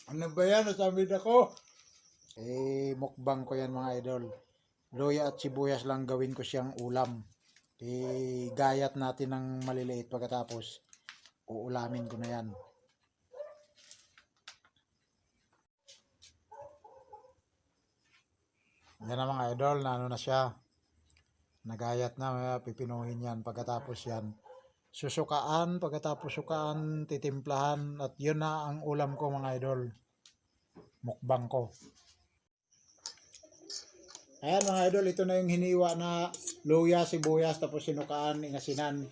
Ano ba yan? Nasabi ako. Mukbang ko yan mga idol. Luya at sibuyas lang gawin ko siyang ulam. Gayat natin ng maliliit pagkatapos uulamin ko na yan. Yan na mga idol, na ano na siya. Nagayat na, pipinuhin yan. Pagkatapos yan, susukaan. Pagkatapos sukaan, titimplahan. At yun na ang ulam ko mga idol. Mukbang ko. Ayan mga idol, ito na yung hiniwa na luya, sibuyas, tapos sinukaan, ingasinan.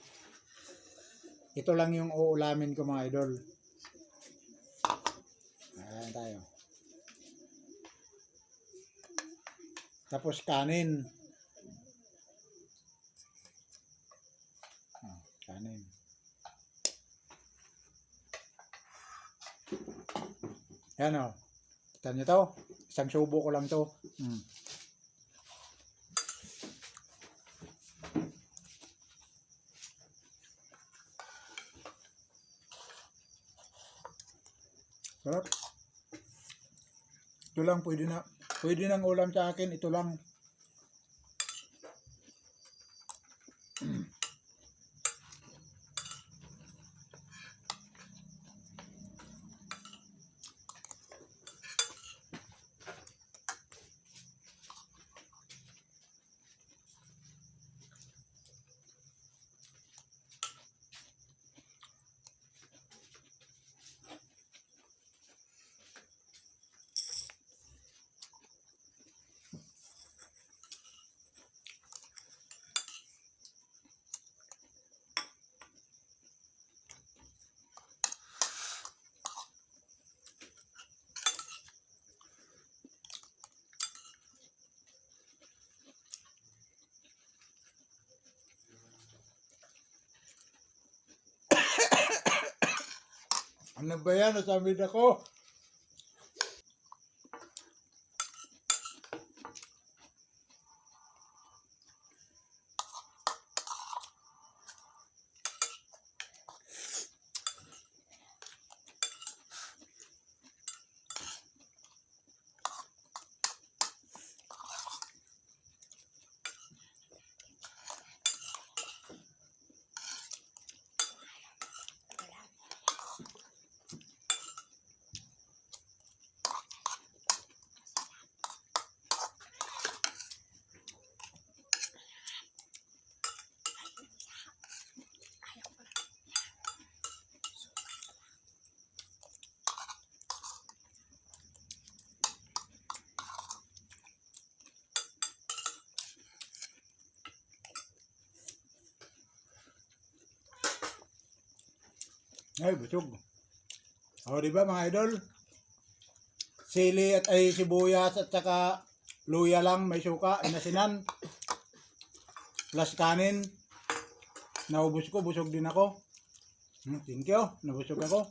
Ito lang yung uulamin ko mga idol. Ayan tayo. Tapos kanin. Kanin. Ayan o. Kita nyo to. Isang subo ko lang to. Sarap. Ito lang, pwede nang ulam sa akin, ito lang. Ano ba yan? Nasabi ako. Ay, busog. O, diba mga idol? Sili at sibuyas at saka luya lang, may suka, inasinan. Plus kanin. Naubos ko, busog din ako. Thank you, nabusog ako.